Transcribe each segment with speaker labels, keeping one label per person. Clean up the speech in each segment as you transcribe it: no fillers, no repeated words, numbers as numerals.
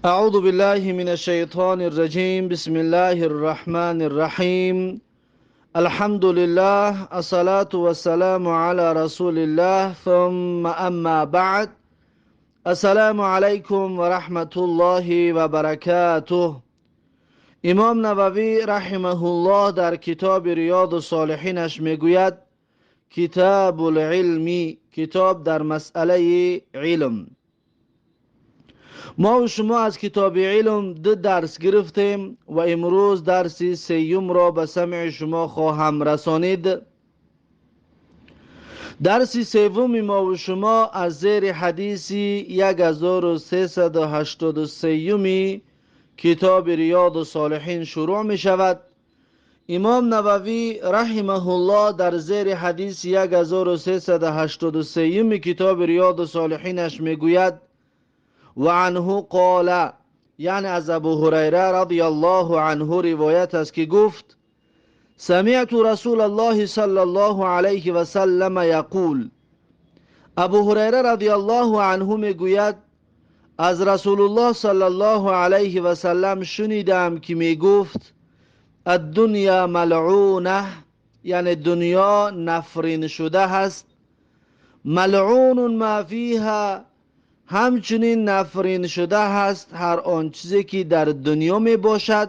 Speaker 1: اعوذ بالله من الشیطان الرجیم. بسم الله الرحمن الرحیم. الحمد لله، الصلاة والسلام على رسول الله، ثم اما بعد. السلام علیکم و رحمت الله و برکاته. امام نووی رحمه الله در کتاب ریاض الصالحینش میگوید کتاب العلمی، کتاب در مسئله علم. ما و شما از کتاب علم 2 درس گرفتیم و امروز درس سیوم را به سمع شما خواهم رسانید. درس سوم ما و شما از زیر حدیث 1383 کتاب ریاض الصالحین شروع می شود. امام نووی رحمه الله در زیر حدیث 1383 کتاب ریاض الصالحینش می گوید و عنه قال، یعنی از ابو هریره رضی الله عنه روایت است که گفت سمعت رسول الله صلی الله علیه و سلم یقول. ابو هریره رضی الله عنه میگوید از رسول الله صلی الله علیه و سلم شنیدم که میگفت الدنیا ملعونه، یعنی دنیا نفرین شده هست. ملعون ما فیها، همچنین نفرین شده هست هر آن چیزی که در دنیا می باشد.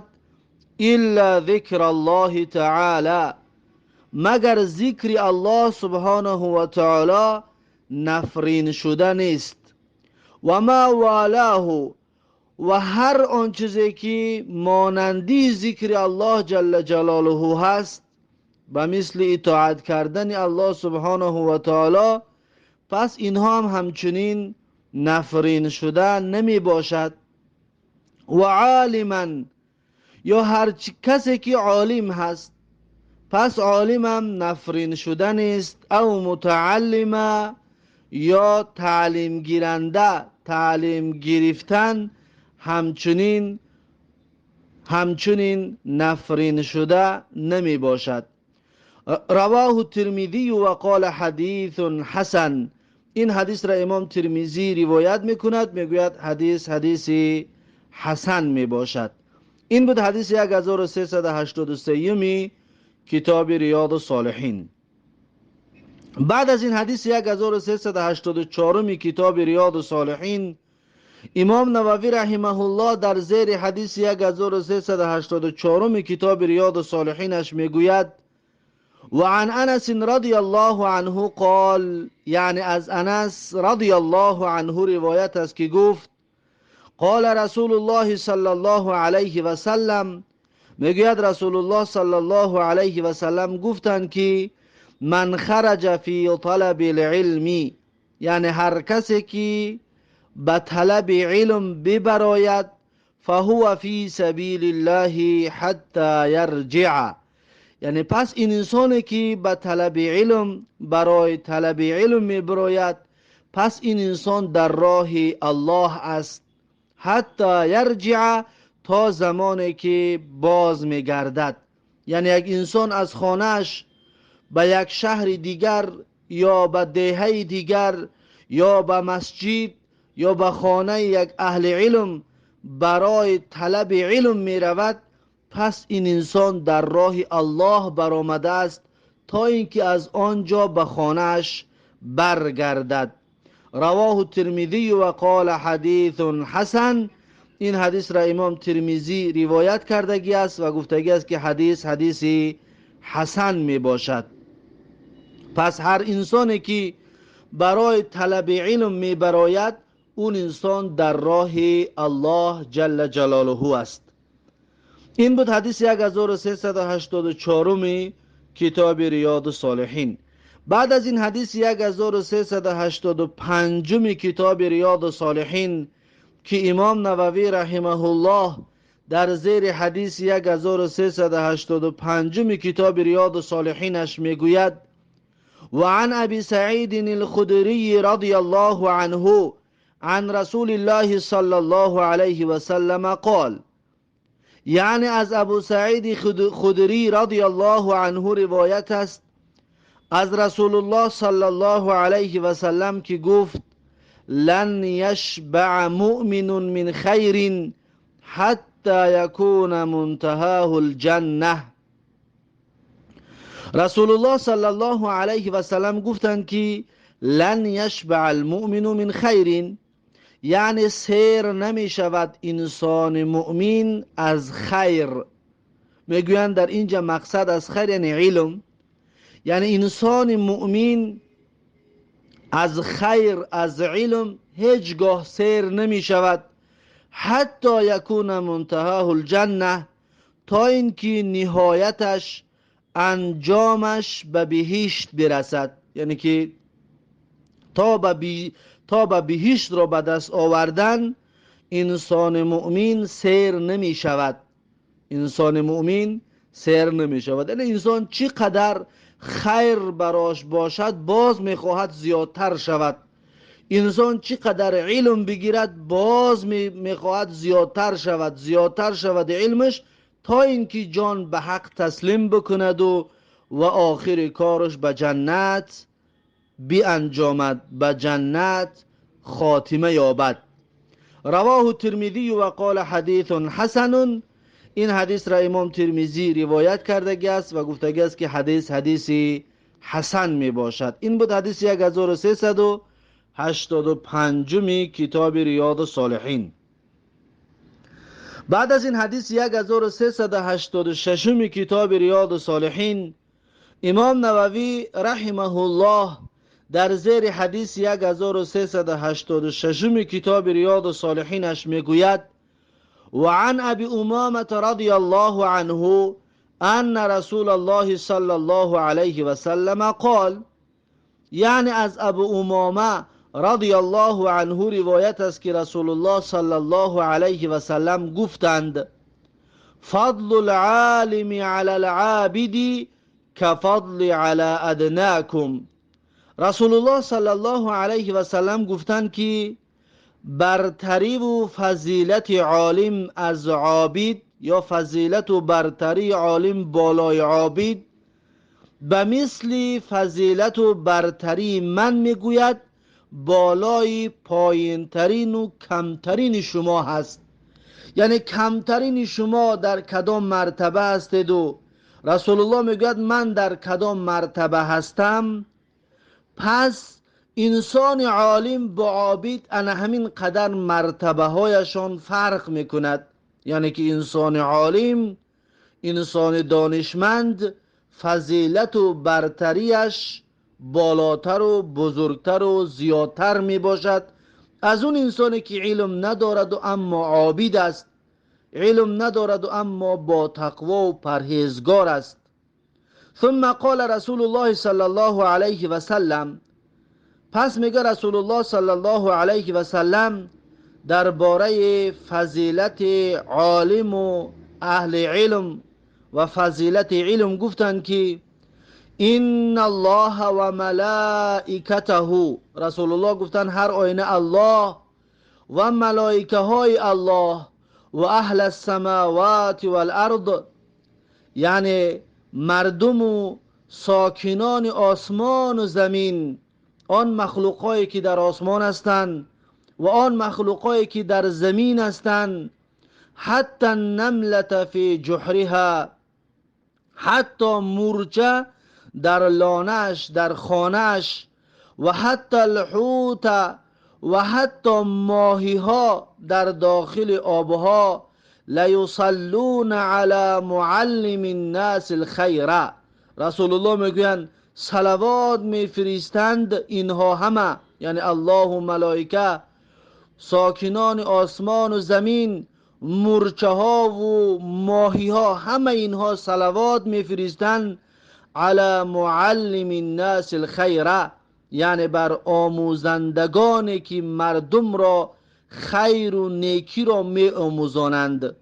Speaker 1: الا ذکر الله تعالی، مگر ذکر الله سبحانه و تعالی نفرین شده نیست. و ما والاه، و هر آن چیزی که مانندی ذکر الله جل جلاله هست به مثل اطاعت کردن الله سبحانه و تعالی، پس اینها هم همچنین نفرین شده نمی باشد. و عالما، یا هر کسی که عالم هست پس عالم هم نفرین شده نیست. او متعلم، یا تعلیم گیرنده، تعلیم گرفتن همچنین نفرین شده نمی باشد. رواه الترمذی و قال حدیث حسن. این حدیث را امام ترمذی روایت میکند، میگوید حدیث حسن میباشد. این بود حدیث 1383 کتاب ریاض الصالحین. بعد از این حدیث 1384 کتاب ریاض الصالحین، امام نووی رحمه الله در زیر حدیث 1384 کتاب ریاض الصالحینش میگوید و عن انس رضی الله عنه قال، یعنی از انس رضی الله عنه روایت است که گفت قال رسول الله صلی الله علیه و سلم، میگوید رسول الله صلی الله علیه و سلم گفتند که من خرج فی طلب العلم، یعنی هر کسی که به طلب علم ببراید فهو فی سبیل الله حتی یرجع، یعنی پس این انسانی که به طلب علم برای طلب علم میبراید پس این انسان در راه الله است. حتی یرجع، تا زمانی که باز میگردد. یعنی یک انسان از خانهش به یک شهر دیگر یا به دهه دیگر یا به مسجد یا به خانه یک اهل علم برای طلب علم میرود، پس این انسان در راه الله برآمده است تا اینکه از آنجا به خانهش برگردد. رواه الترمذی و قال حدیث حسن. این حدیث را امام ترمذی روایت کردگی است و گفتگی است که حدیث حسن می باشد. پس هر انسانی که برای طلب علم می براید اون انسان در راه الله جل جلاله است. این بود حدیث 1384 کتاب ریاض الصالحین. بعد از این حدیث 1385 کتاب ریاض الصالحین که امام نووی رحمه الله در زیر حدیث 1385 کتاب ریاض الصالحینش میگوید و عن ابی سعید الخدری رضی الله عنه عن رسول الله صلی الله علیه و سلم قال، یعنی از ابو سعید خدری رضی الله عنه روایت است از رسول الله صلی الله علیه و سلم که گفت لن یشبع مؤمن من خیر حتی یکون منتهاه الجنه. رسول الله صلی الله علیه و سلم گفتند که لن یشبع المؤمن من خیر، یعنی سیر نمی شود انسان مؤمن از خیر. میگویند در اینجا مقصد از خیر یعنی علم، یعنی انسان مؤمن از خیر از علم هیچگاه سیر نمی شود حتی یکون منتهاه الجنه، تا اینکه نهایتش انجامش به بهشت برسد، یعنی که تا به بهشت را به دست آوردن انسان مؤمن سیر نمی شود. انسان مؤمن سیر نمی شود، یعنی انسان چقدر خیر براش باشد باز میخواهد زیادتر شود. انسان چقدر علم بگیرد باز میخواهد زیادتر شود علمش، تا اینکه جان به حق تسلیم بکند و آخر کارش به جنت بیانجامد، به جنت خاتمه یابد. رواه ترمذی و قال حدیث حسن. این حدیث را امام ترمذی روایت کرده است و گفته است که حدیث حسن می باشد. این بود حدیث 1385 کتاب ریاض الصالحین. بعد از این حدیث 1386 کتاب ریاض الصالحین، امام نووی رحمه الله در زیر حدیث 1386 کتاب ریاض الصالحینش میگوید: وعن ابي امامه رضي الله عنه ان رسول الله صلى الله عليه وسلم قال، یعنی از ابو امامه رضی الله عنه روایت است که رسول الله صلی الله علیه و سلم گفتند: فضل العالم علی العابد كفضل علی ادناکم. رسول الله صلی الله علیه و سلم گفتند که برتری و فضیلت عالم از عابد، یا فضیلت و برتری عالم بالای عابد، به مثل فضیلت و برتری من میگوید بالای پایینترین و کمترین شما هست. یعنی کمترین شما در کدام مرتبه هستید و رسول الله میگوید من در کدام مرتبه هستم. پس انسان عالم با عابد انا همین قدر مرتبه هایشان فرق میکند. یعنی که انسان عالم، انسان دانشمند، فضیلت و برتریش بالاتر و بزرگتر و زیادتر می باشد از اون انسانی که علم ندارد و اما عابد است، علم ندارد و اما با تقوا و پرهیزگار است. ثم قال رسول الله صلی الله علیه و سلم، پس میگه رسول الله صلی الله علیه و سلم درباره فضیلت عالم و اهل علم و فضیلت علم گفتند که ان الله و ملائکته، رسول الله گفتند هر آینه الله و ملائکه های الله و اهل السماوات والارض، یعنی مردم و ساکنان آسمان و زمین، آن مخلوقایی که در آسمان هستند و آن مخلوقایی که در زمین هستند، حتی النملة فی جحرها، حتی مرچه در لانش، در خانهش، و حتی الحوت، و حتی ماهی ها در داخل آبها، لیصلون علی معلم الناس الخیر. رسول الله میگویند صلوات میفرستند اینها همه، یعنی الله و ملائکه، ساکنان آسمان و زمین، مرچه ها و ماهی ها، همه اینها صلوات میفرستند علی معلم الناس الخیر، یعنی بر آموزندگانی که مردم را خیر و نیکی را می آموزانند.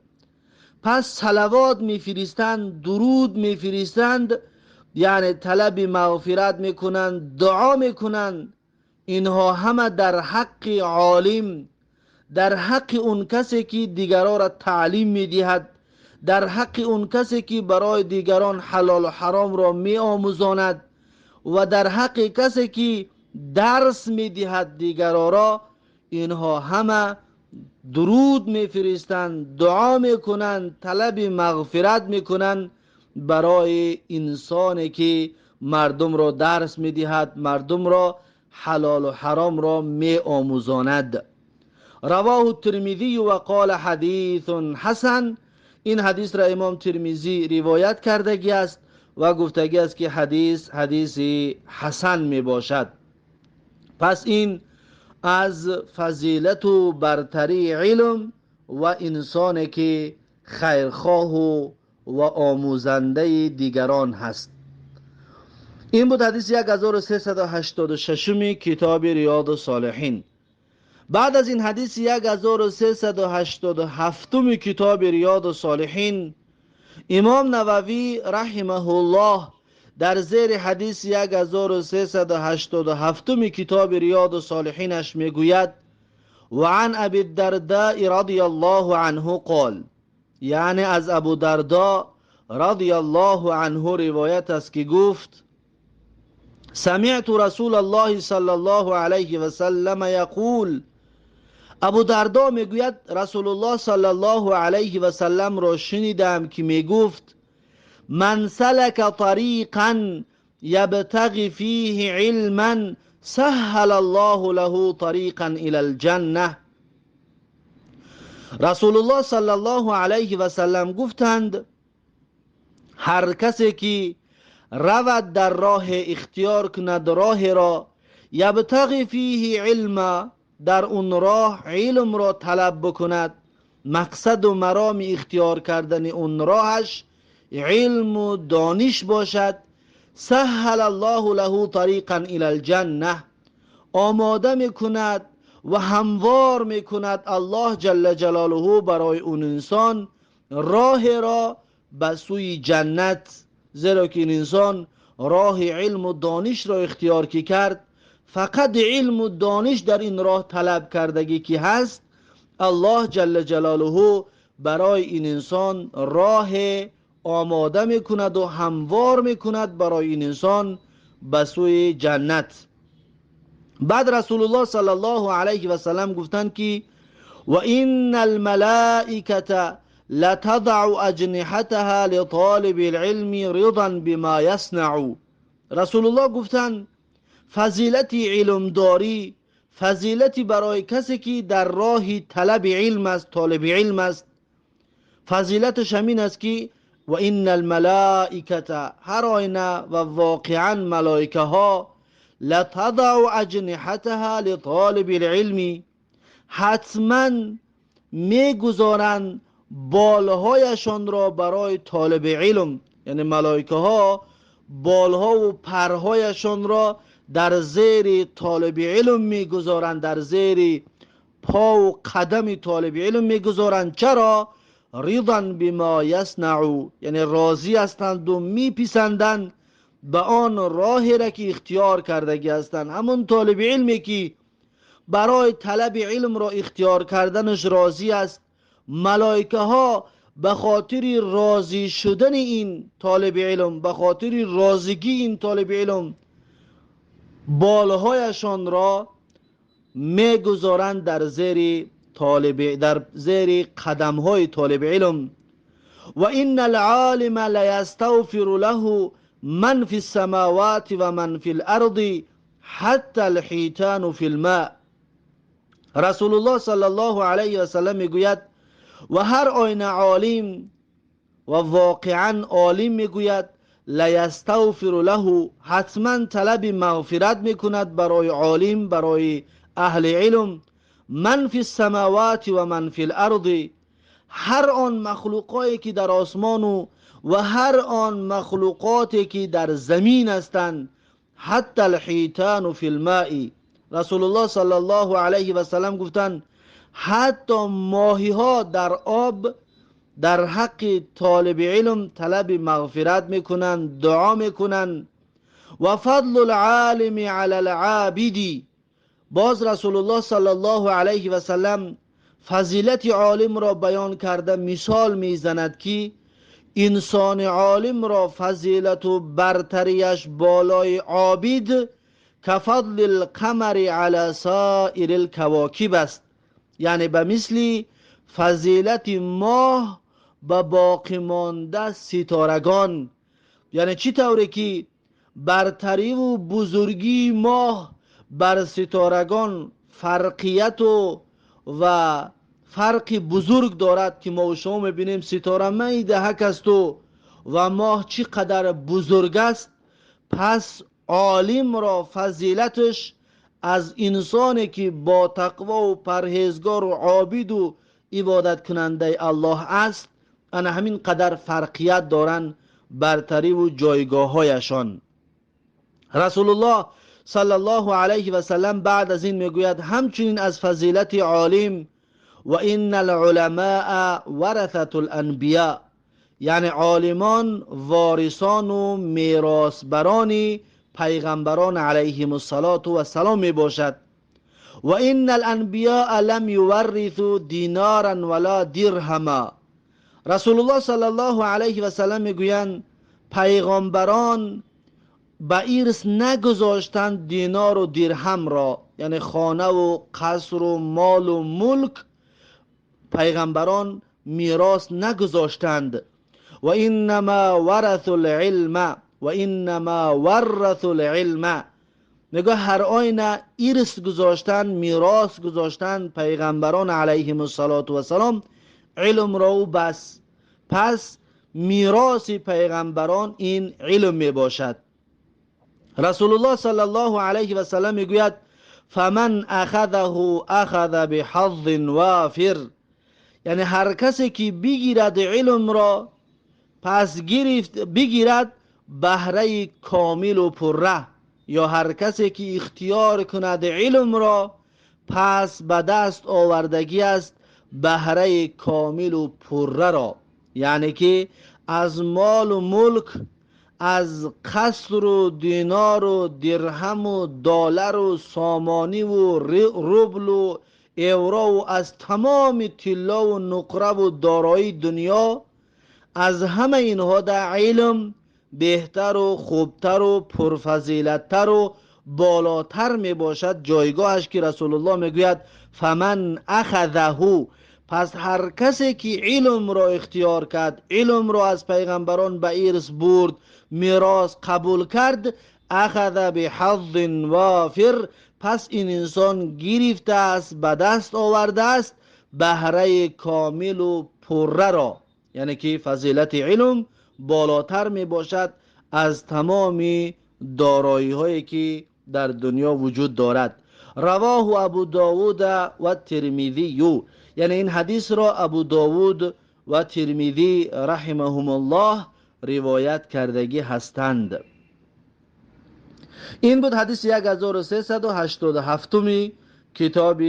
Speaker 1: پس صلوات میفرستند، درود میفرستند، یعنی طلب مغفرت میکنند، دعا میکنند. اینها همه در حق عالم، در حق اون کسی که دیگران را تعلیم میدهد، در حق اون کسی که برای دیگران حلال و حرام را می آموزاند، و در حق کسی که درس میدهد دیگران را اینها همه درود میفرستند، دعا میکنند، طلب مغفرت میکنند برای انسانی که مردم را درس میدهد، مردم را حلال و حرام را می آموزاند. رواه الترمذی و قال حدیث حسن. این حدیث را امام ترمذی روایت کردگی است و گفتگی است که حدیث حسن می باشد. پس این از فضیلت و برتری علم و انسانی که خیرخواه و آموزنده دیگران هست. این بود حدیث 1386 کتاب ریاض الصالحین. بعد از این حدیث 1387 کتاب ریاض الصالحین، امام نووی رحمه الله در زیر حدیث 1387 کتاب ریاض الصالحینش میگوید: و عن ابی الدرداء رضی الله عنه قال، یعنی از ابو درداء رضی الله عنه روایت است که گفت: سمعت رسول الله صلی الله علیه و سلم یقول، ابو درداء میگوید رسول الله صلی الله علیه و سلم را شنیدم که میگفت: من سلک طریقا یبتغی فیه علما سهل الله له طریقا الی الجنه. رسول الله صلی الله علیه و سلم گفتند: هر کسی که رود در راه اختیار کند راه را، یبتغی فیه علما، در اون راه علم را طلب بکند، مقصد و مرام اختیار کردن اون راهش علم و دانش باشد، سهل الله له طریقا الی الجنه، آماده میکند و هموار میکند الله جل جلاله برای اون انسان راه را به سوی جنت. زیرا که این انسان راه علم و دانش را اختیار که کرد، فقط علم و دانش در این راه طلب کردگی که هست، الله جل جلاله برای این انسان راه آماده میکند و هموار میکند برای این انسان به سوی جنت. بعد رسول الله صلی الله علیه و سلم گفتند که: و این الملائکه لتضع اجنحتها لطالب العلم رضا بما يصنع. رسول الله گفتند فضیلت علمداری، فضیلتی برای کسی که در راه طلب علم است، طالب علم است، فضیلتش همین است که و این الملائکه، هر آینه و واقعا ملائکه ها، لتضع اجنحتها لطالب العلم، حتما میگذارند بالهایشان را برای طالب علم. یعنی ملائکه ها بالها و پرهایشان را در زیر طالب علم میگذارند، در زیر پا و قدم طالب علم میگذارند. چرا؟ رضا بما یصنع، یعنی راضی هستند و میپسندند به آن راهی را که اختیار کردگی هستند. همون طالب علمی که برای طلب علم را اختیار کردنش راضی است، ملائکه ها به خاطر راضی شدن این طالب علم، به خاطر راضگی این طالب علم، بالهایشان را میگذارند در زیر قدمهای طالب علم. و این العالم لیستغفر له من فی السماوات و من فی الارض حتی الحیتان فی الماء. رسول الله صلی الله علیه و سلم میگوید و هر آینه عالم و واقعا عالم میگوید لیستغفر له، حتما طلب مغفرت میکند برای عالم، برای اهل علم، من فی السماوات و من فی الارض، هر آن مخلوقاتی که در آسمان و هر آن مخلوقاتی که در زمین هستند، حتی الحیتان فی الماء. رسول الله صلی الله علیه و سلم گفتند حتی ماهی ها در آب در حق طالب علم طلب مغفرت میکنند، دعا میکنند. و فضل العالم علی العابد، باز رسول الله صلی الله علیه و سلم فضیلت عالم را بیان کرده مثال میزند که انسان عالم را فضیلت و برتریش بالای عابد کفضل القمر علی سائر الکواکب است، یعنی به مثل فضیلت ماه به باقی مانده ستارگان. یعنی چی طوره که برتری و بزرگی ماه بر ستارگان فرقیت و فرق بزرگ دارد که ما و شما میبینیم ستاره می دهک است و ماه چی قدر بزرگ است. پس عالم را فضیلتش از انسانی که با تقوا و پرهیزگار و عابد و عبادت کننده الله است، انا همین قدر فرقیت دارن برتری و جایگاه هایشان. رسول الله صلی الله علیه و سلم بعد از این میگوید همچنین از فضیلت عالم و ان العلماء ورثة الانبیاء، یعنی عالمان وارثان و میراثبران پیغمبران علیهم السلام می باشد. و ان الانبیاء لم یورثوا دینارا ولا درهما. رسول الله صلی الله علیه و سلم میگویند پیغمبران به ارث نگذاشتند دینار و درهم را، یعنی خانه و قصر و مال و ملک پیغمبران میراث نگذاشتند. و انما ورثوا العلم و انما ورثوا العلم، میگه هر آینه ارث گذاشتن، میراث گذاشتن پیغمبران علیهم السلام علم را بس. پس میراث پیغمبران این علم می باشد. رسول الله صلی الله علیه و سلم میگوید فمن اخذه اخذ بحظ وافر، یعنی هر کسی که بگیرد علم را پس بگیرد بهره کامل و پره، یا هر کسی که اختیار کند علم را پس به دست آوردگی است بهره کامل و پره را. یعنی که از مال و ملک، از قصر و دینار و درهم و دلار و سامانی و روبل و یورو و از تمام طلا و نقره و دارایی دنیا، از همه اینها در علم بهتر و خوبتر و پرفضیلتتر و بالاتر می باشد جایگاهش، که رسول الله میگوید فمن اخذه، پس هر کسی که علم را اختیار کرد، علم را از پیغمبران به ارث برد، میراث قبول کرد، اخذ بحظ وافر، پس این انسان گرفته است، به دست آورده است بهره کامل و پره را. یعنی که فضیلت علم بالاتر می باشد از تمام دارایی هایی که در دنیا وجود دارد. رواه ابو داود و ترمذی، یعنی این حدیث را ابو داود و ترمذی رحمهم الله روایت کردگی هستند. این بود حدیث 1387 کتاب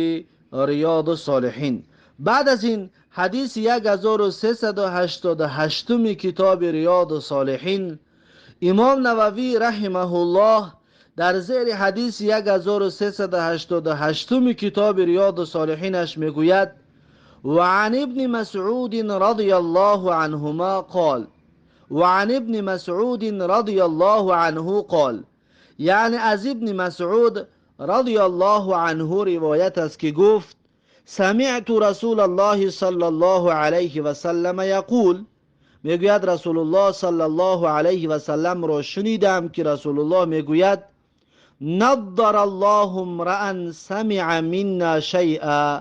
Speaker 1: ریاض الصالحین. بعد از این حدیث 1388 کتاب ریاض الصالحین، امام نووی رحمه الله در زیر حدیث 1388 کتاب ریاض الصالحینش میگوید وعن ابن مسعود رضی الله عنهما قال، وعن ابن مسعود رضی الله عنه قال، یعنی از ابن مسعود رضی الله عنه روایت است که گفت سمعت رسول الله صلی الله علیه و سلم یقول، میگوید رسول الله صلی الله علیه و سلم را شنیدم که رسول الله میگوید نضر الله امرأ سمع منا شیئا،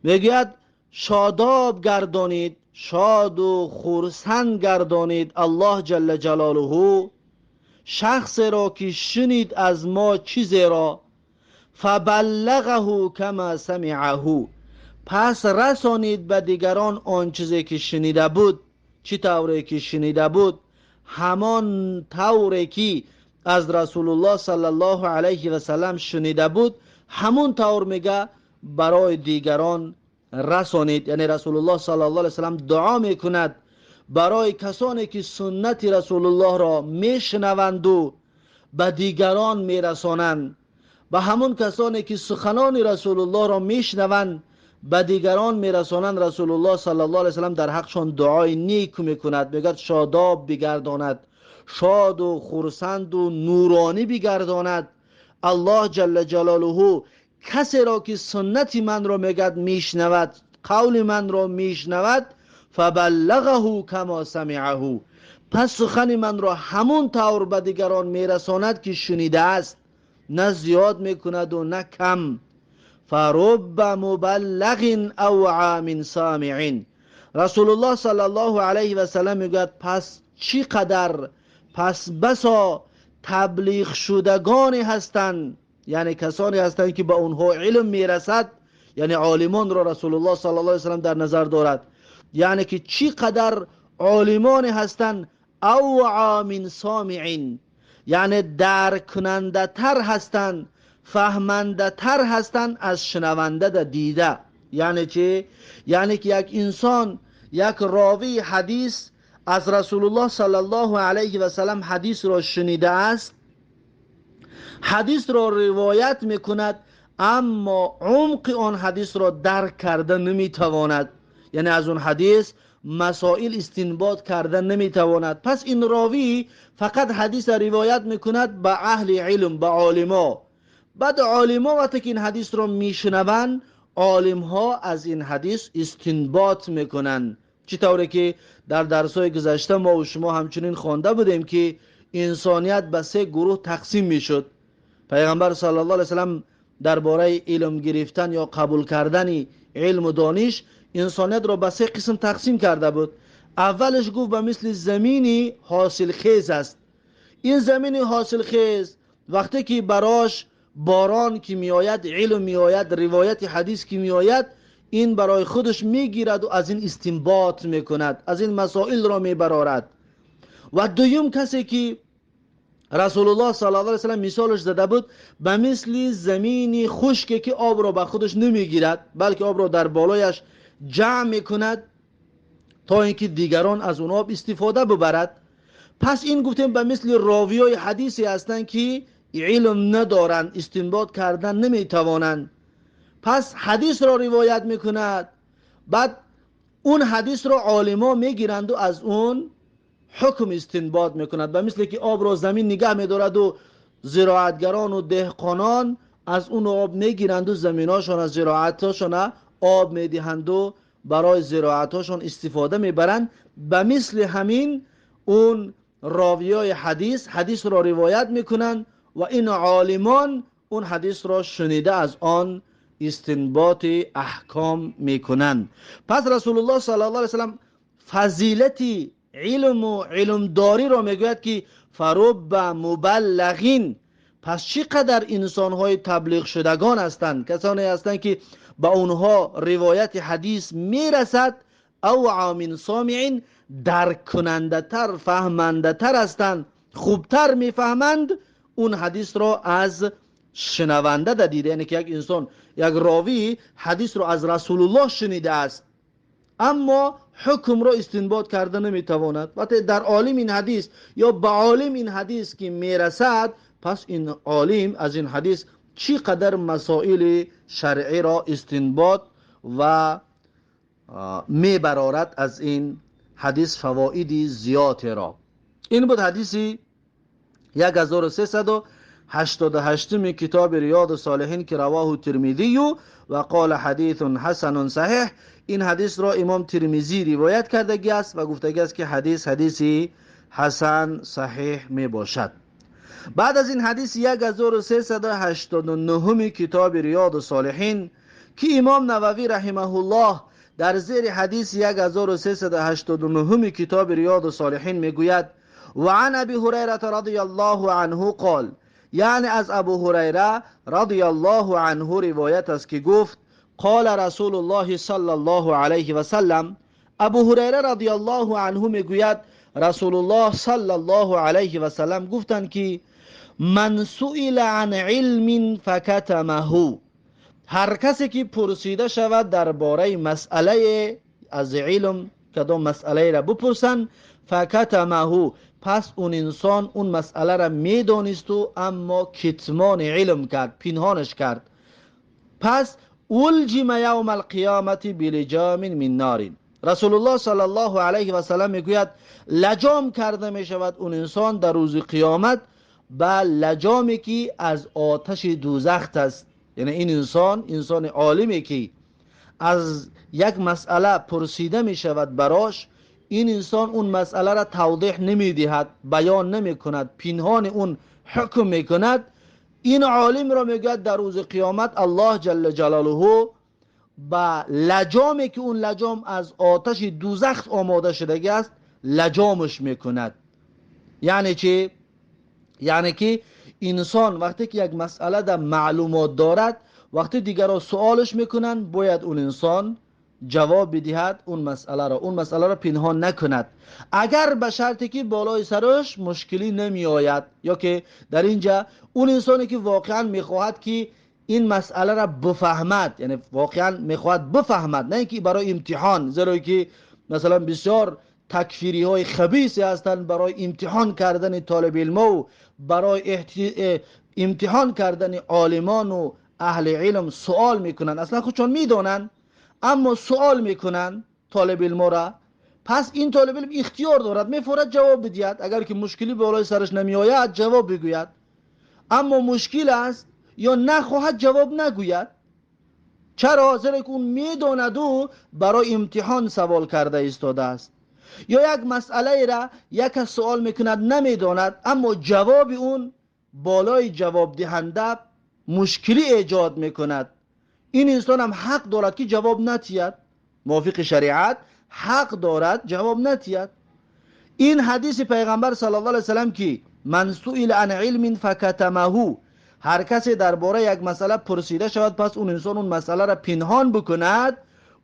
Speaker 1: میگوید شاداب گردانید، شاد و خرسند گردانید الله جل جلاله شخص را که شنید از ما چیزی را، فبلغه کما سمعه، پس رسانید به دیگران آن چیزی که شنیده بود. چی طوری که شنیده بود؟ همان طوری که از رسول الله صلی الله علیه و سلم شنیده بود همون طور میگه برای دیگران رسانید. یعنی رسول الله صلی الله علیه و سلم دعا میکند برای کسانی که سنت رسول الله را میشنوند و به دیگران میرسانند، به همون کسانی که سخنان رسول الله را میشنوند به دیگران میرسانند، رسول الله صلی الله علیه و سلم در حقشان دعای نیک میکند، میگه شاداب بگرداند، شاد و خرسند و نورانی بگرداند الله جل جلاله کسی را که سنت من را میگد میشنود، قول من را میشنود، فبلغه کما سمعه، پس سخن من را همون طور به دیگران میرساند که شنیده است، نه زیاد میکند و نه کم. فرب مبلغ اوعى من سامع. رسول الله صلی الله علیه و سلم میگوید پس چقدر، پس بسا تبلیغ شدگانی هستند، یعنی کسانی هستند که به اونها علم میرسد، یعنی عالمان را رسول الله صلی الله علیه و سلم در نظر دارد، یعنی که چقدر عالمانی هستند اوعى من سامع، یعنی درک کننده تر هستند، فهمنده تر هستند از شنونده در دیده. یعنی چه؟ یعنی که یک انسان، یک راوی حدیث از رسول الله صلی الله علیه و سلم حدیث را شنیده است، حدیث را روایت میکند، اما عمق آن حدیث را درک کرده نمیتواند، یعنی از اون حدیث مسائل استنباط کرده نمیتواند. پس این راوی فقط حدیث روایت میکند به اهل علم، به عالما. بعد عالما وقتی که این حدیث را میشنوند، عالم ها از این حدیث استنباط میکنن. چطوره که در درس‌های گذشته ما و شما همچنین خوانده بودیم که انسانیت به 3 گروه تقسیم میشد. پیغمبر صلی الله علیه و سلم درباره علم گرفتن یا قبول کردن علم و دانش انسانیت را به 3 قسم تقسیم کرده بود. اولش گفت به مثل زمینی حاصل خیز است. این زمین حاصل خیز وقتی که براش باران که میآید، علم میآید، روایت حدیث که میآید، این برای خودش میگیرد و از این استنباط میکند، از این مسائل را میبرارد. و دویم کسی که رسول الله صلی الله علیه و سلم مثالش زده بود، به مثل زمین خشکی که آب را به خودش نمیگیرد، بلکه آب را در بالایش جمع میکند تا اینکه دیگران از اون آب استفاده ببرد. پس این گفتیم به مثل راویای حدیثی هستند که علم ندارند، استنباط کردن نمیتوانند. پس حدیث را روایت میکند، بعد اون حدیث را عالما میگیرند و از اون حکم استنباط میکند. به مثل که آب را زمین نگه میدارد و زراعتگران و دهقانان از اون آب میگیرند و زمیناشون از زراعتاشون آب میدهند و برای زراعتاشون استفاده میبرند. به مثل همین اون راویای حدیث را روایت میکنند و این عالمان اون حدیث را شنیده از آن استنباط احکام میکنند. پس رسول الله صلی الله علیه وسلم فضیلت علم و علمداری را میگوید که فرب مبلغین. پس چقدر انسانهای تبلیغ شدگان هستند، کسانی هستند که به اونها روایت حدیث میرسد، اوعى من سامع، درک کننده تر، فهمنده تر هستند، خوبتر میفهمند اون حدیث را از شنونده در دیده. یعنی که یک انسان، یک راوی حدیث را از رسول الله شنیده است اما حکم را استنباط کرده نمیتواند، وقتی در عالم این حدیث یا به عالم این حدیث که میرسد، پس این عالم از این حدیث چقدر مسائل شرعی را استنباط و میبرارد از این حدیث فواید زیاد را. این بود حدیث 1388 کتاب ریاض الصالحین که رواه ترمذی و قال حدیث حسن صحیح. این حدیث را امام ترمذی روایت کرده است و گفته است که حدیث حسن صحیح می باشد. بعد از این حدیث 1389 کتاب ریاض الصالحین که امام نووی رحمه الله در زیر حدیث 1389 کتاب ریاض الصالحین میگوید و عن ابی هریره رضی الله عنه قال، یعنی از ابو هریره رضی الله عنه روایت است که گفت قال رسول الله صلی الله علیه و سلم. ابو هریره رضی الله عنه میگوید رسول الله صلی الله علیه و سلم گفتند که من سئل عن علم فکتمه، هر کسی که پرسیده شود درباره مسئله از علم، کدام مسئله را بپرسند، فکتمه، پس اون انسان اون مسئله را میدانست و اما کتمان علم کرد، پنهانش کرد، پس الجم یوم القیامت بلجام من نار. رسول الله صلی الله علیه و سلم میگوید لجام کرده می شود اون انسان در روز قیامت به لجامی که از آتش دوزخ است. یعنی این انسان عالمی که از یک مسئله پرسیده می شود براش، این انسان اون مسئله را توضیح نمی دهد، بیان نمی کند، پنهان اون حکم می کند. این عالم را میگوید در روز قیامت الله جل جلاله با لجامی که اون لجام از آتش دوزخ آماده شده است لجامش میکند. یعنی چی؟ یعنی که انسان وقتی که یک مسئله در معلومات دارد، وقتی دیگر را سوالش میکنن باید اون انسان جواب بدهد، اون مسئله را پنهان نکند، اگر به شرطی که بالای سرش مشکلی نمی آید، یا که در اینجا اون انسانی که واقعا میخواهد که این مسئله را بفهمد، یعنی واقعا میخواهد بفهمد، نه اینکه برای امتحان، زیرا که مثلا بسیار تکفیری های خبیثی هستند برای امتحان کردن طالب علم و برای امتحان کردن عالمان و اهل علم سوال میکنن، اصلا خودشون میدونن اما سوال میکنن طالب علم را. پس این طالب علم اختیار دارد، میفورد جواب بدهد، اگر که مشکلی بالای سرش نمیآید جواب بگوید، اما مشکل است یا نخواهد جواب نگوید. چرا؟ زیرا که اون میداند و برای امتحان سوال کرده ایستاده است. یا یک مسئله را یک سوال میکند نمیداند، اما جواب اون بالای جواب دهنده مشکلی ایجاد میکند، این انسان هم حق دارد که جواب نتید، موافق شریعت حق دارد جواب نتید. این حدیث پیغمبر صلی الله علیه وسلم که من سئل عن علم فکتمه، هر کسی درباره یک مسئله پرسیده شود پس اون انسان اون مسئله را پنهان بکند،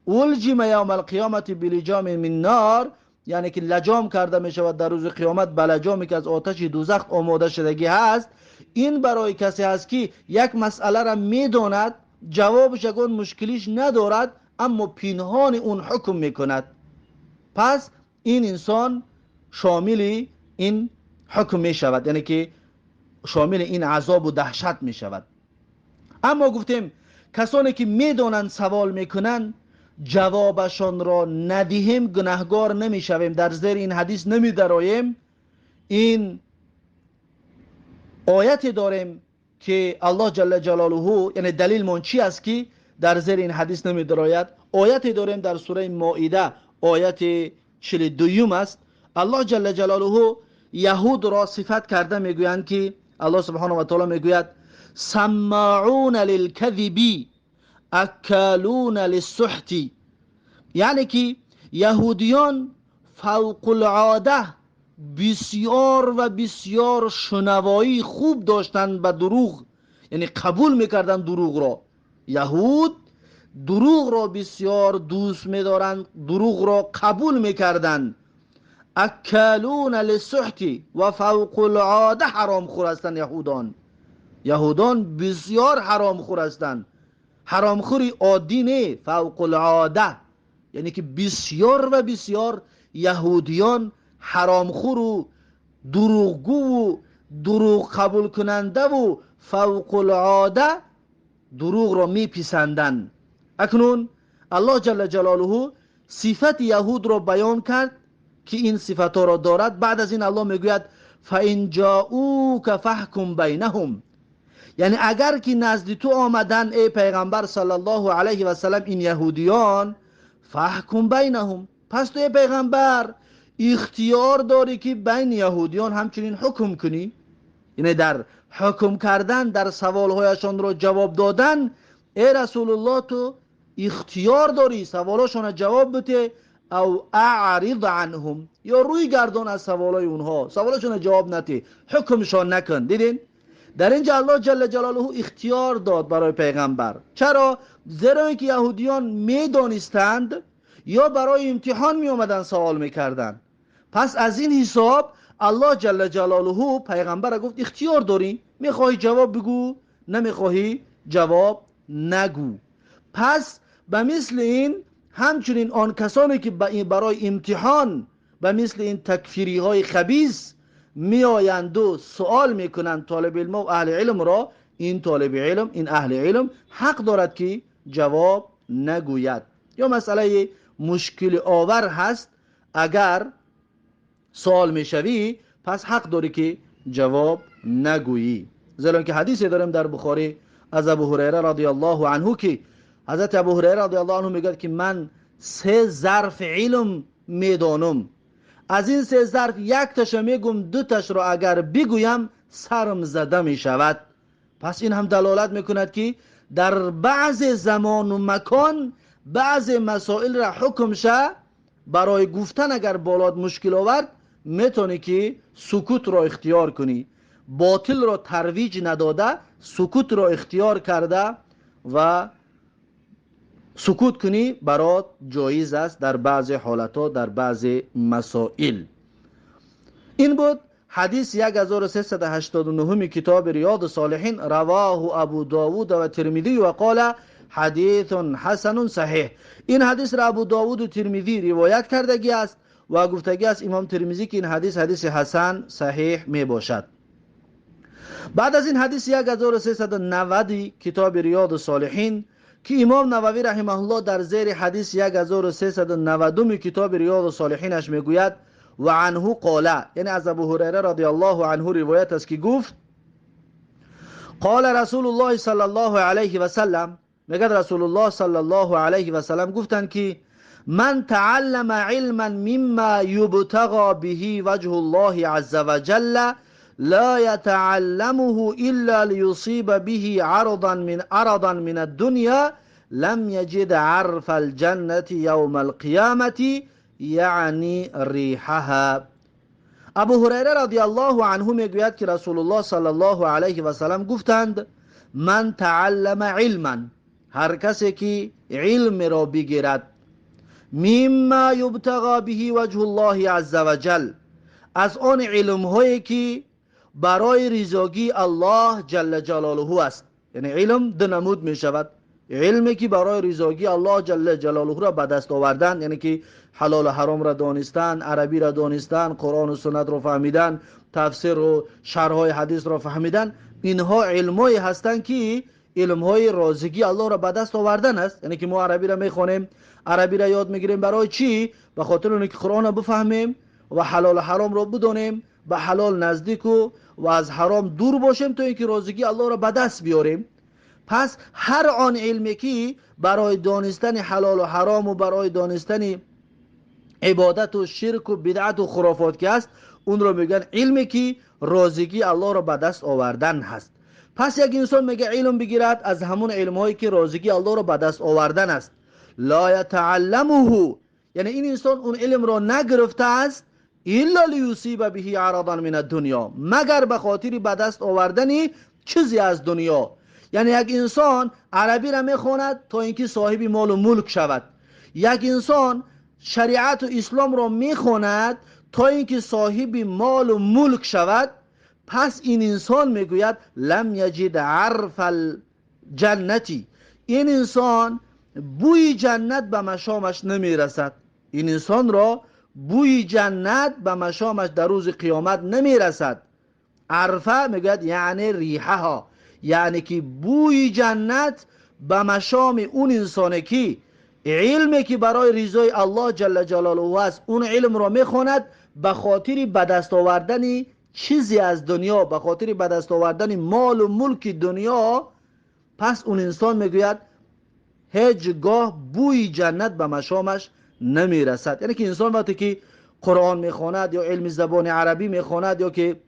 Speaker 1: الجم یوم القیامت بلجام من نار، یعنی که لجام کرده می شود در روز قیامت به لجامی که از آتش دوزخ آماده شدگی هست. این برای کسی هست که یک مسئله را میداند، جوابش اگر مشکلیش ندارد اما پنهان اون حکم میکند، پس این انسان شامل این حکم می شود، یعنی که شامل این عذاب و دهشت می شود. اما گفتیم کسانی که میدانند سوال میکنند جوابشان را ندهیم گناهگار نمی شویم، در زیر این حدیث نمی درآییم. این آیت داریم که الله جل جلاله، یعنی دلیل من چی است که در زیر این حدیث نمی درآید؟ آیت داریم در سوره مائده آیت 42 است. الله جل جلاله یهود را صفت کرده میگویند که الله سبحانه و تعالی میگوید سماعون للکذب اکالون للسحت، یعنی که یهودیان فوق العاده بسیار و بسیار شنوایی خوب داشتند به دروغ، یعنی قبول میکردند دروغ را. یهود دروغ را بسیار دوست میدارند، دروغ را قبول میکردند. اکالون للسحت و فوق العاده حرام خور هستند. یهودان بسیار حرام خور هستند، حرام خوری عادی نه، فوق العاده، یعنی که بسیار و بسیار یهودیان حرامخور و دروغگو و دروغ قبول کننده و فوق العاده دروغ را میپسندند. اکنون الله جل جلاله صفت یهود را بیان کرد که این صفت را دارد. بعد از این الله میگوید فَإِنْ جَاءُوكَ فَاحْكُمْ بَيْنَهُمْ، یعنی اگر که نزد تو آمدن ای پیغمبر صلی الله علیه و سلم این یهودیان، فَاحْكُمْ بَيْنَهُمْ، پس تو ای پیغمبر اختیار داری که بین یهودیان همچنین حکم کنی، یعنی در حکم کردن، در سوالهایشان را جواب دادن ای رسول الله تو اختیار داری، سوالاشون جواب بده، او اعرض عنهم، یا روی گردان از سوالای اونها، سوالاشون جواب نده، حکمشان نکن. دیدین در اینجا الله جل جلاله اختیار داد برای پیغمبر. چرا؟ زیرا اینکه یهودیان میدانستند یا برای امتحان می اومدن سوال میکردن، پس از این حساب الله جل جلاله پیغمبر گفت اختیار داری، میخواهی جواب بگو، نمیخواهی جواب نگو. پس به مثل این همچنین آن کسانی که برای امتحان به مثل این تکفیری های خبیث می آیند و سوال میکنند طالب علم و اهل علم را، این طالب علم، این اهل علم حق دارد که جواب نگوید. یا مسئله مشکل آور هست، اگر سوال میشوی پس حق داری که جواب نگویی. زیرا که حدیثی داریم در بخاری از ابو هریره رضی الله عنه که حضرت ابو هریره رضی الله عنه میگه که من 3 ظرف علم میدانم، از این 3 ظرف یک تاش میگم، 2 تاش را اگر بگویم سرم زده میشود. پس این هم دلالت میکند که در بعض زمان و مکان بعض مسائل را حکم شه برای گفتن اگر بالات مشکل آورد میتونی که سکوت را اختیار کنی، باطل را ترویج نداده سکوت را اختیار کرده و سکوت کنی برات جایز است در بعض حالتها در بعض مسائل. این بود حدیث 1389 کتاب ریاض الصالحین، رواه ابو داود و ترمذی و قال حدیث حسن صحیح. این حدیث را ابو داود و ترمذی روایت کردگی است و گفتگی است امام ترمذی که این حدیث حدیث حسن صحیح می باشد. بعد از این حدیث 1390 کتاب ریاض الصالحین که امام نووی رحمه الله در زیر حدیث 1390 کتاب ریاض الصالحینش میگوید و عنه قال، یعنی از ابو هریره رضی الله عنه روایت است که گفت قال رسول الله صلی الله علیه و سلم، میگه رسول الله صلی الله علیه و سلم گفتند که من تعلم علما مما یبتغى به وجه الله عز وجل لا يتعلمه الا ليصيب به عرضا من الدنيا لم يجد عرف الجنة يوم القيامة یعنی ریحها. ابو هریره رضی الله عنه میگوید که رسول الله صلی الله علیه و سلم گفتند من تعلم علما، هر کسی که علم را بگیرد، مما یبتغى به وجه الله عز وجل، از آن علم هایی که برای رضاگی الله جل جلاله است. یعنی علم دو نمود می شود، علمی که برای رضاگی الله جل جلاله را به دست آوردن، یعنی که حلال و حرام را دانستن، عربی را دانستن، قرآن و سنت را فهمیدن، تفسیر و شرح های حدیث را فهمیدن، اینها علمایی هستند که علمهای رازگی الله را به دست آوردن است. یعنی که ما عربی را میخوانیم، عربی را یاد میگیریم برای چی؟ به خاطر اینکه قرآن را بفهمیم و حلال و حرام را بدونیم، به حلال نزدیک و از حرام دور باشیم تا اینکه رازگی الله را به دست بیاریم. پس هر آن علمی که برای دانستن حلال و حرام و برای دانستن عبادت و شرک و بدعت و خرافات که است، اون رو میگن علمی که رازگی الله را به دست آوردن هست. پس یک انسان میگه علم بگیرد از همون علمهایی که رازگی الله را به دست آوردن است، لا یتعلمه، یعنی این انسان اون علم را نگرفته است الا لیصیب به عرضا من الدنیا، مگر به خاطر به دست آوردن چیزی از دنیا. یعنی یک انسان عربی را میخواند تا اینکه صاحب مال و ملک شود، یک انسان شریعت و اسلام را میخواند تا اینکه صاحب مال و ملک شود. پس این انسان میگوید لم یجد عرف الجنتی، این انسان بوی جنت به مشامش نمیرسد. این انسان را بوی جنت به مشامش در روز قیامت نمیرسد. عرفه میگوید یعنی ریحها، یعنی که بوی جنت به مشام اون انسانی که علمی که برای رضای الله جل جلاله است اون علم را میخواند به خاطر به دست آوردن چیزی از دنیا، به خاطر به دست آوردن مال و ملک دنیا، پس اون انسان میگوید هیچگاه بوی جنت به مشامش نمیرسد. یعنی که انسان وقتی که قرآن میخواند یا علم زبان عربی میخواند یا که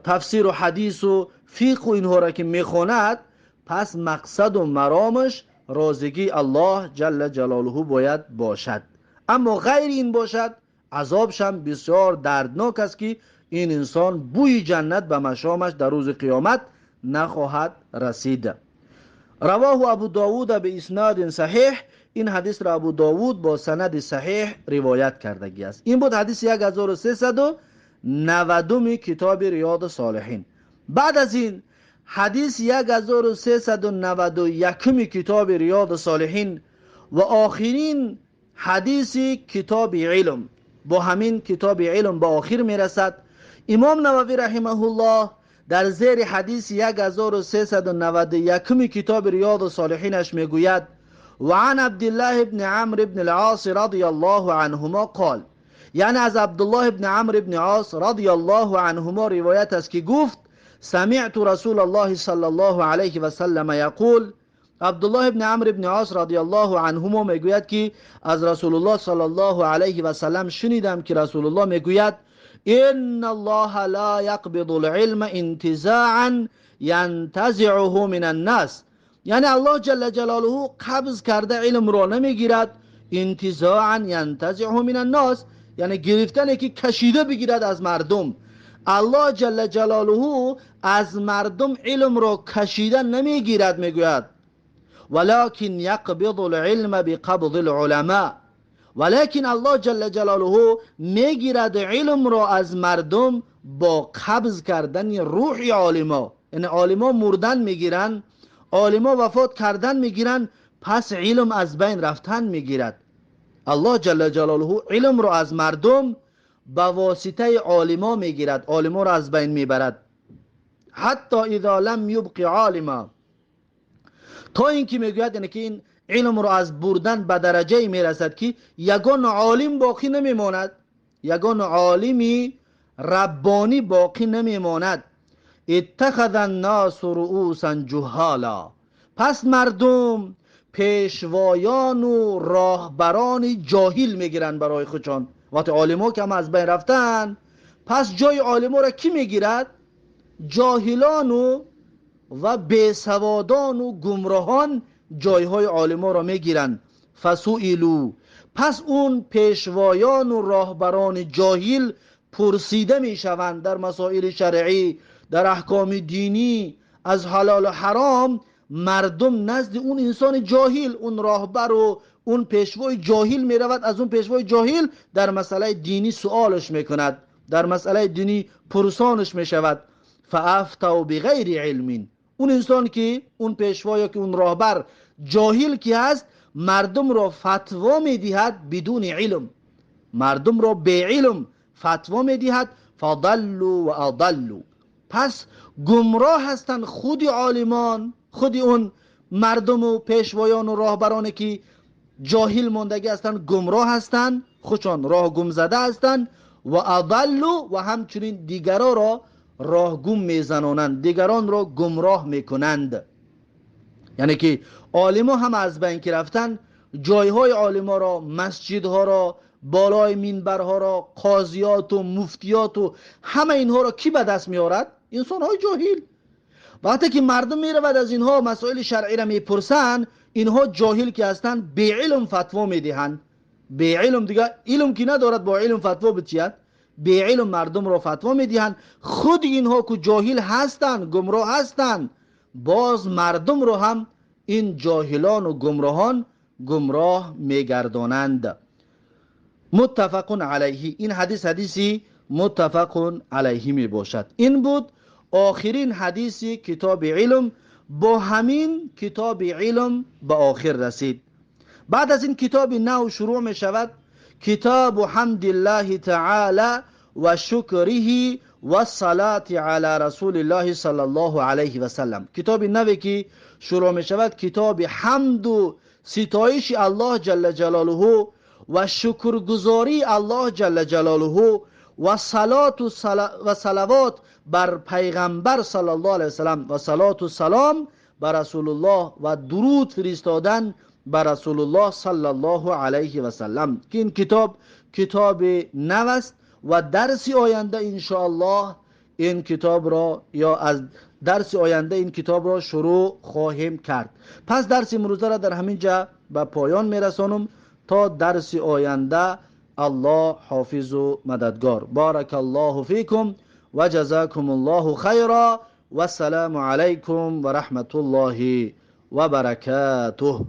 Speaker 1: تفسیر و حدیث و فقه و اینها را که میخواند، پس مقصد و مرامش رازگی الله جل جلاله باید باشد. اما غیر این باشد عذابش هم بسیار دردناک است که این انسان بوی جنت به مشامش در روز قیامت نخواهد رسید. رواه ابو داود به اسناد صحیح، این حدیث را ابو داود با سند صحیح روایت کردگی است. این بود حدیث 1390 کتاب ریاض الصالحین. بعد از این حدیث 1391 کتاب ریاض الصالحین و آخرین حدیث کتاب علم، با همین کتاب علم با آخر میرسد. امام نووی رحمه الله در زیر حدیث 1391 کتاب ریاض الصالحینش میگوید و عن عبدالله ابن عمرو ابن العاص رضی الله عنهما قال، یعنی از عبدالله ابن عمرو ابن عاص رضی الله عنهما روایت است که گفت سمعت رسول الله صلی الله علیه و سلم یقول، عبدالله ابن عمرو ابن عاص رضی الله عنهما میگوید که از رسول الله صلی الله علیه و سلم شنیدم که رسول الله میگوید ان الله لا يقبض العلم انتزاعا ينتزعه من الناس، یعنی الله جل جلاله قبض کرده علم را نمیگیرد انتزاعا ينتزعه من الناس، یعنی گرفتن که کشیده بگیرد از مردم. الله جل جلاله از مردم علم را کشیده نمیگیرد، میگوید ولكن يقبض العلم بقبض العلماء، ولیکن الله جل جلاله میگیرد علم را از مردم با قبض کردن روح عالما. یعنی عالما مردن میگیرن، عالما وفات کردن میگیرن، پس علم از بین رفتن میگیرد. الله جل جلاله علم را از مردم با واسطه عالما میگیرد، عالما را از بین میبرد. حتی اذا لم یبق عالما، تا اینکه میگوید یعنی که این علم را از بردن به درجه میرسد که یگان عالم باقی نمیماند، یگان عالمی ربانی باقی نمیماند. اتخذ الناس رؤوسا جهالا، پس مردم پیشوایان و راهبران جاهل میگیرن برای خودشان. وقتی عالما که هم از بین رفتن، پس جای عالما را کی میگیرد؟ جاهلان و بیسوادان و گمراهان جایهای عالما را میگیرن. فسئلوا، پس اون پیشوایان و راهبران جاهل پرسیده میشوند در مسائل شرعی، در احکام دینی، از حلال و حرام. مردم نزد اون انسان جاهل، اون راهبر و اون پیشوای جاهل میرود، از اون پیشوای جاهل در مسئله دینی سوالش میکند، در مسئله دینی پرسانش میشود. فافتوا بغیر علم، اون انسان که اون پیشوای که اون راهبر جاهل که هست، مردم را فتوا میدهد بدون علم، مردم را به علم فتوا میدهد. فضلوا و اضلوا، پس گمراه هستند خود عالمان، خود اون مردم و پیشوایان و راهبرانی که جاهل ماندگی هستند، گمراه هستند، خودشان راه گم زده هستند. و اضلوا، و همچنین دیگران را راه گم میزنانند، دیگران را گمراه میکنند. یعنی که عالما هم از بین که رفتن، جایهای عالما را، مسجدها را، بالای منبرها را، قاضیات و مفتیات و همه اینها را کی به دست میارد؟ انسانهای جاهل. وقتی که مردم میرود از اینها مسائل شرعی را میپرسن، اینها جاهل که هستند به علم فتوا میدهند. به علم دیگه، علم که ندارد با علم فتوا بچید، به علم مردم را فتوا میدهند. خود اینها که جاهل هستند، گمراه هستند، باز مردم را هم این جاهلان و گمراهان گمراه میگردانند. متفق علیه، این حدیث حدیثی متفق علیه می باشد. این بود آخرین حدیث کتاب علم. با همین کتاب علم به آخر رسید. بعد از این کتاب نو شروع می شود کتاب حمد الله تعالی و شکره و صلات علی رسول الله صلی الله علیه و سلم. کتاب نوی که شروع می شود کتاب حمد و ستایش الله جل جلاله و شکرگزاری الله جل جلاله و صلات و صلوات بر پیغمبر صلی الله علیه وسلم و صلات و سلام بر رسول الله و درود فرستادن بر رسول الله صلی الله علیه و سلم. که این کتاب نو است و درس آینده ان شاء الله این کتاب را، یا از درس آینده این کتاب را شروع خواهیم کرد. پس درس امروزه را در همین جا به پایان میرسانم تا درس آینده. الله حافظ و مددگار. بارک الله فیکم و جزاکم الله خیرا و السلام علیکم و رحمت الله و برکاته.